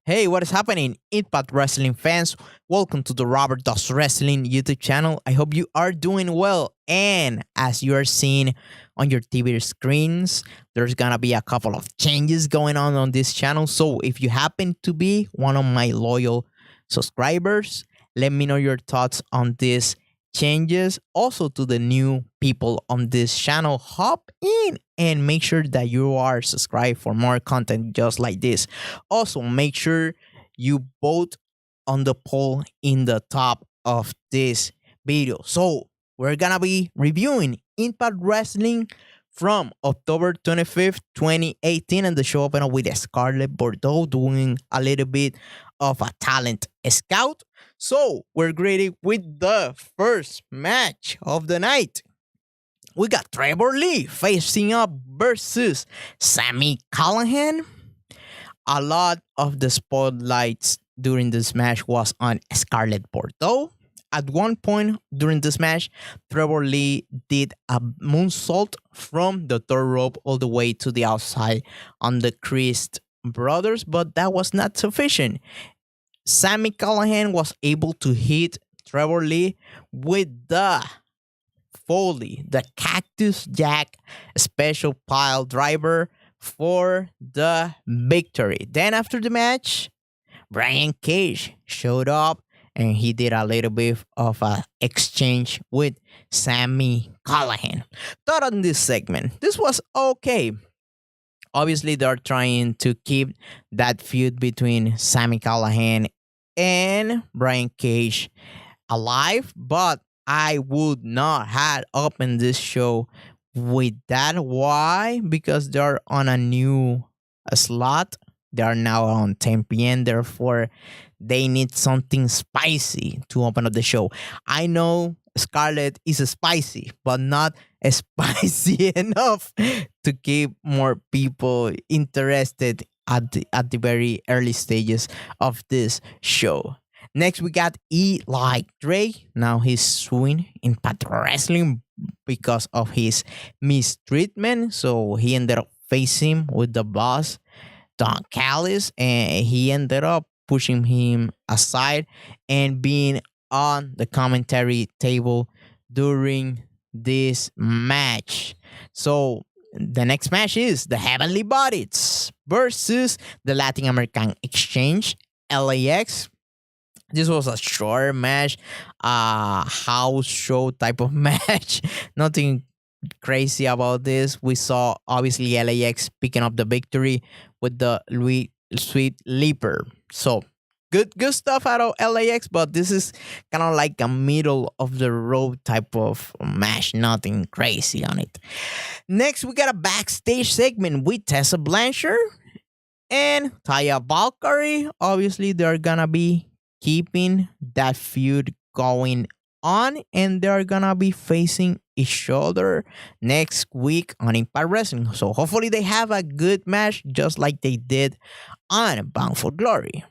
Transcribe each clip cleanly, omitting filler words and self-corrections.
Hey, what is happening, Impact Wrestling fans? Welcome to the Robert Does Wrestling YouTube channel. I hope you are doing well. And as you are seeing on your TV screens, there's gonna be a couple of changes going on this channel. So if you happen to be one of my loyal subscribers, let me know your thoughts on these changes. Also, to the new people on this channel, hop in and make sure that you are subscribed for more content just like this. Also, make sure you vote on the poll in the top of this video. So we're gonna be reviewing Impact Wrestling from October 25th, 2018, and the show opened up with Scarlett Bordeaux doing a little bit of a talent scout. So we're greeted with the first match of the night. We got Trevor Lee facing up versus Sami Callihan. A lot of the spotlights during this match was on Scarlett Bordeaux. At one point during this match, Trevor Lee did a moonsault from the third rope all the way to the outside on the Christ brothers, but that was not sufficient. Sami Callihan was able to hit Trevor Lee with the Foley, the Cactus Jack special pile driver for the victory. Then after the match, Brian Cage showed up and he did a little bit of an exchange with Sami Callihan. Thought on this segment, this was okay. Obviously, they're trying to keep that feud between Sami Callihan and Brian Cage alive, but I would not have opened this show with that. Why? Because they're on a new slot. They are now on 10 p.m. Therefore, they need something spicy to open up the show. I know Scarlett is spicy, but not spicy enough to keep more people interested at the very early stages of this show. Next, we got Eli Drake. Now he's suing Impact Wrestling because of his mistreatment. So he ended up facing with the boss, Don Callis, and he ended up pushing him aside and being on the commentary table during this match. So the next match is the Heavenly Bodies versus the Latin American Exchange, LAX. This was a short match, house show type of match. Nothing crazy about this. We saw obviously LAX picking up the victory with the Sweet Leaper. So good stuff out of LAX, but this is kind of like a middle of the road type of match. Nothing crazy on it. Next, we got a backstage segment with Tessa Blanchard and Taya Valkyrie. Obviously, they're gonna be keeping that feud going on, and they're gonna be facing each other next week on Impact Wrestling. So hopefully they have a good match just like they did on Bound for Glory.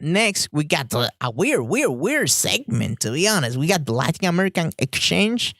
Next, we got a weird segment, to be honest. We got the Latin American Exchange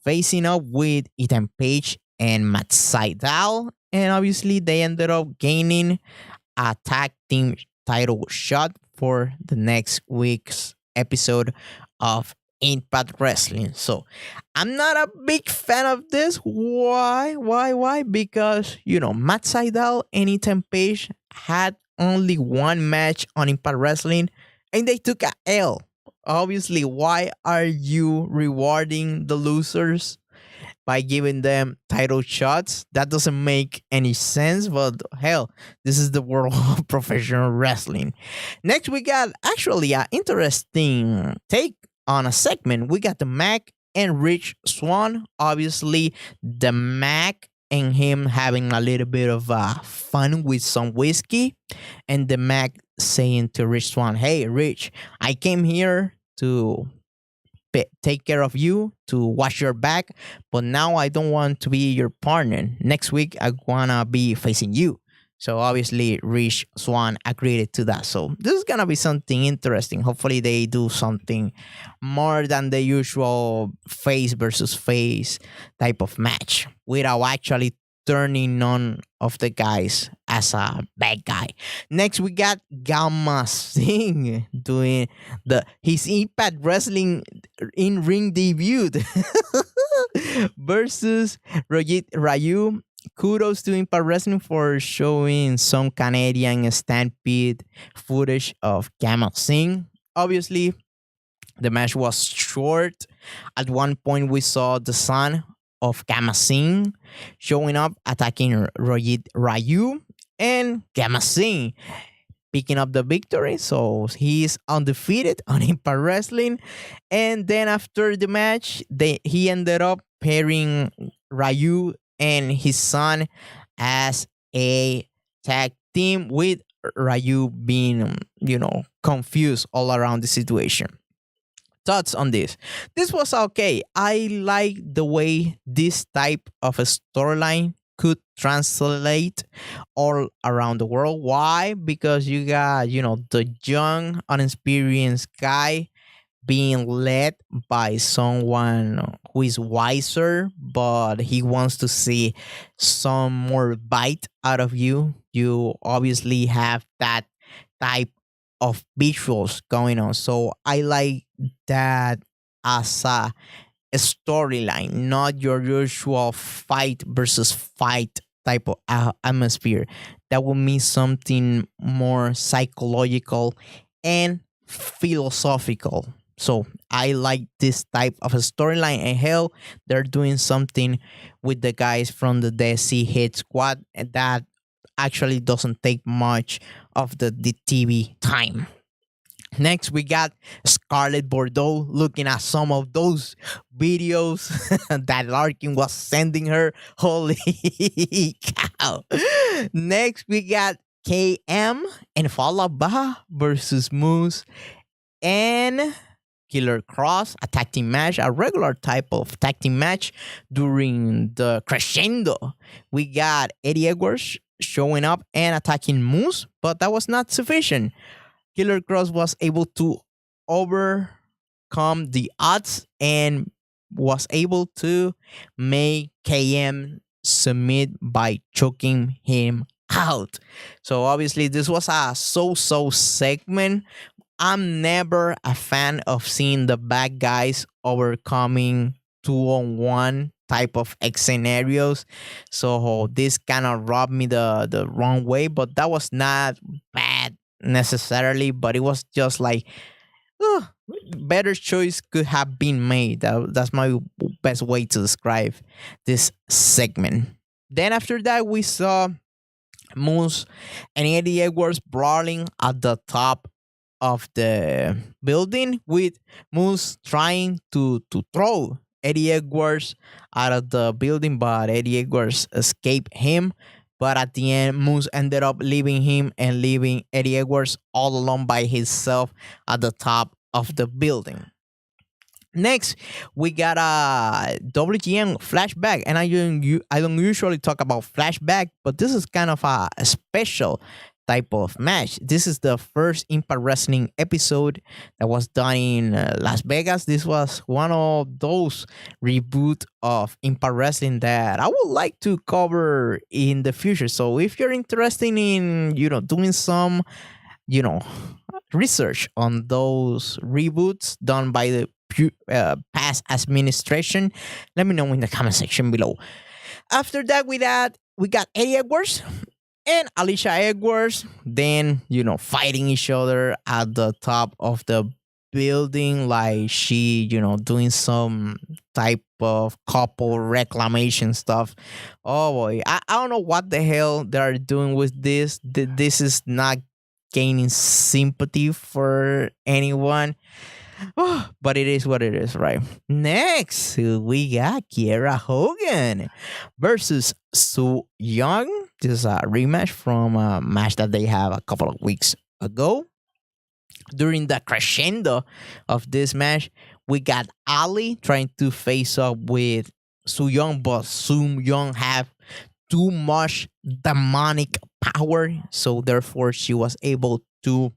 facing up with Ethan Page and Matt Sydal, and obviously they ended up gaining a tag team title shot for the next week's episode of Impact Wrestling. So I'm not a big fan of this. Why? Because, Matt Sydal and Ethan Page had only one match on Impact Wrestling and they took a L. Obviously, why are you rewarding the losers by giving them title shots? That doesn't make any sense, but hell, this is the world of professional wrestling. Next, we got actually an interesting take on a segment. We got the Mac and Rich Swann. Obviously, the Mac and him having a little bit of fun with some whiskey, and the Mac saying to Rich Swann, "Hey, Rich, I came here to take care of you, to watch your back, but now I don't want to be your partner. Next week I wanna be facing you." So obviously Rich Swann agreed to that. So this is gonna be something interesting. Hopefully they do something more than the usual face versus face type of match without actually turning none of the guys as a bad guy. Next, we got Gama Singh doing his Impact Wrestling in ring debut versus Rohit Raju. Kudos to Impact Wrestling for showing some Canadian stampede footage of Gama Singh. Obviously, the match was short. At one point, we saw the son of Gama Singh showing up, attacking Rohit Raju, and Gama Singh picking up the victory. So he's undefeated on Impact Wrestling. And then after the match, he ended up pairing Raju and his son as a tag team, with Raju being, confused all around the situation. Thoughts on this? This was okay. I like the way this type of a storyline could translate all around the world. Why? Because you got, the young, unexperienced guy being led by someone who is wiser, but he wants to see some more bite out of you. You obviously have that type of visuals going on. So I like that as a storyline, not your usual fight versus fight type of atmosphere. That will mean something more psychological and philosophical. So I like this type of a storyline, and hell, they're doing something with the guys from the DC Hit Squad that actually doesn't take much of the TV time. Next, we got Scarlett Bordeaux looking at some of those videos that Larkin was sending her. Holy cow. Next, we got KM and Fallah Bahh versus Moose and Killer Kross, a tag team match, a regular type of tag team match during the crescendo. We got Eddie Edwards showing up and attacking Moose, but that was not sufficient. Killer Kross was able to overcome the odds and was able to make KM submit by choking him out. So obviously this was a so-so segment. I'm never a fan of seeing the bad guys overcoming 2-on-1 type of scenarios. So this kind of rubbed me the wrong way, but that was not bad necessarily, but it was just like, better choice could have been made. That's my best way to describe this segment. Then after that, we saw Moose and Eddie Edwards brawling at the top of the building, with Moose trying to throw Eddie Edwards out of the building, but Eddie Edwards escaped him. But at the end, Moose ended up leaving him and leaving Eddie Edwards all alone by himself at the top of the building. Next, we got a WGN flashback, and I don't usually talk about flashback, but this is kind of a special type of match. This is the first Impact Wrestling episode that was done in Las Vegas. This was one of those reboot of Impact Wrestling that I would like to cover in the future. So if you're interested in, doing some, research on those reboots done by the past administration, let me know in the comment section below. After that, we got Eddie Edwards and Alicia Edwards, then, fighting each other at the top of the building, like she, doing some type of couple reclamation stuff. Oh boy, I don't know what the hell they're doing with this. This is not gaining sympathy for anyone. But it is what it is, right? Next, we got Kiera Hogan versus Su Young. This is a rematch from a match that they have a couple of weeks ago. During the crescendo of this match, we got Ali trying to face up with Su Young, but Su Young have too much demonic power, so therefore she was able to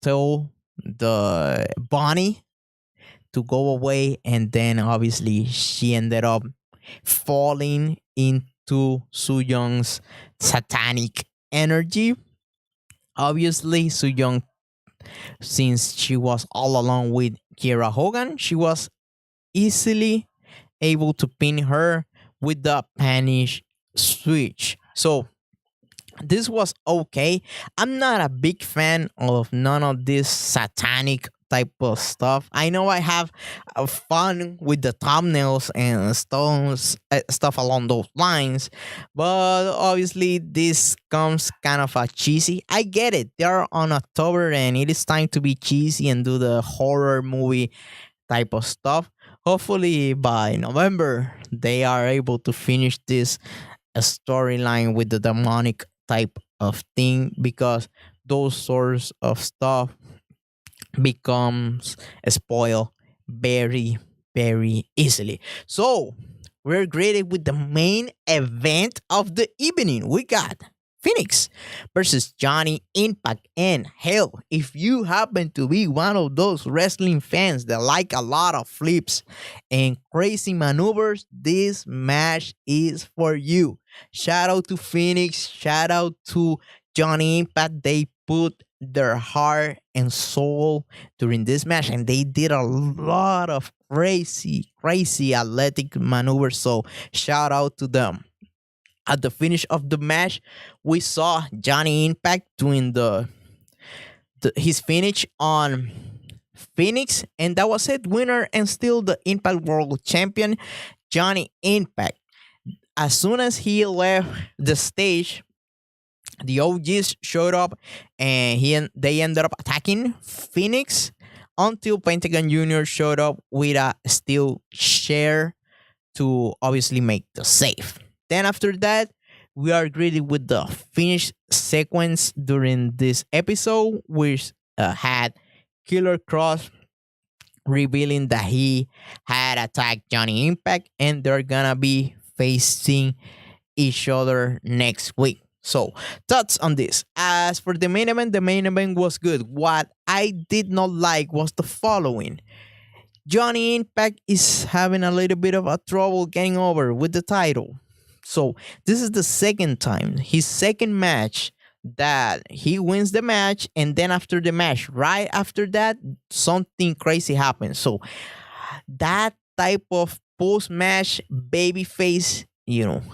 tell the Bonnie to go away, and then obviously she ended up falling into Su Young's satanic energy. Obviously, Su Young, since she was all along with Kiera Hogan, she was easily able to pin her with the panish switch. So this was okay. I'm not a big fan of none of this satanic type of stuff. I know I have fun with the thumbnails and stuff along those lines, but obviously this comes kind of a cheesy. I get it. They're on October and it is time to be cheesy and do the horror movie type of stuff. Hopefully by November they are able to finish this storyline with the demonic type of thing, because those sorts of stuff becomes spoiled very very easily. So we're greeted with the main event of the evening. We got Phoenix versus Johnny Impact. And hell, if you happen to be one of those wrestling fans that like a lot of flips and crazy maneuvers, this match is for you. Shout out to Phoenix, shout out to Johnny Impact. They put their heart and soul during this match, and they did a lot of crazy athletic maneuvers. So shout out to them. At the finish of the match, we saw Johnny Impact doing his finish on Phoenix, and that was it. Winner and still the Impact World Champion, Johnny Impact. As soon as he left the stage, the OGs showed up, and they ended up attacking Phoenix until Pentagon Jr. showed up with a steel chair to obviously make the save. Then after that, we are greeted with the finish sequence during this episode, which had Killer Kross revealing that he had attacked Johnny Impact, and they're gonna be facing each other next week. So, thoughts on this. As for the main event was good. What I did not like was the following. Johnny Impact is having a little bit of a trouble getting over with the title. So, this is the second time, his second match, that he wins the match, and then after the match, right after that, something crazy happens. So, that type of post-match babyface,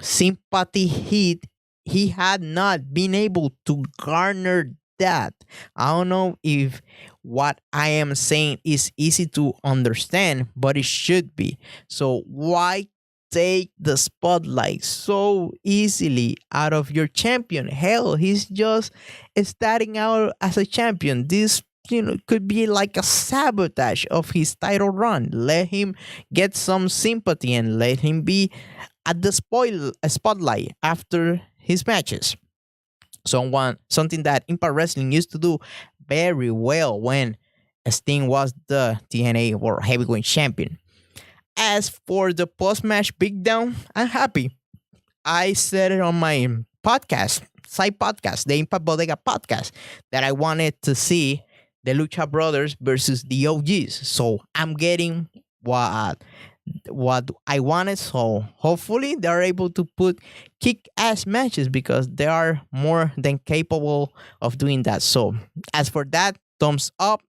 sympathy hit, he had not been able to garner that. I don't know if what I am saying is easy to understand, but it should be. So why take the spotlight so easily out of your champion? Hell, he's just starting out as a champion. This could be like a sabotage of his title run. Let him get some sympathy and let him be at the spotlight after his matches. Something that Impact Wrestling used to do very well when Sting was the TNA World Heavyweight Champion. As for the post-match beatdown, I'm happy. I said it on my podcast, side podcast, the Impact Bodega podcast, that I wanted to see the Lucha Brothers versus the OGs. So I'm getting what I wanted. So hopefully they're able to put kick-ass matches, because they are more than capable of doing that. So as for that, thumbs up.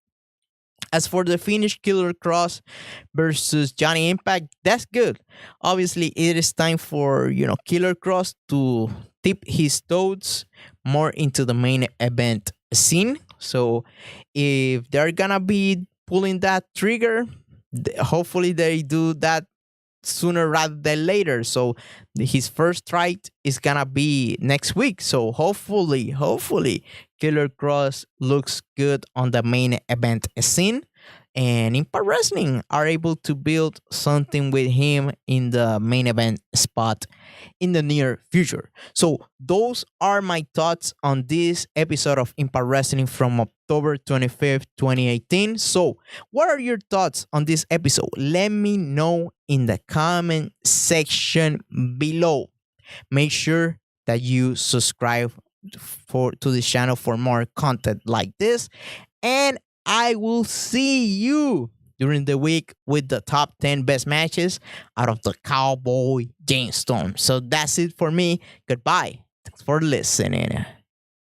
As for the finish, Killer Kross versus Johnny Impact, that's good. Obviously, it is time for Killer Kross to tip his toes more into the main event scene. So if they're gonna be pulling that trigger, hopefully they do that sooner rather than later. So his first fight is gonna be next week. So hopefully Killer Kross looks good on the main event scene, and Impact Wrestling are able to build something with him in the main event spot in the near future. So those are my thoughts on this episode of Impact Wrestling from October 25th, 2018. So what are your thoughts on this episode? Let me know in the comment section below. Make sure that you subscribe to this channel for more content like this, and I will see you during the week with the top 10 best matches out of the Cowboy Jamestorm. So that's it for me. Goodbye. Thanks for listening.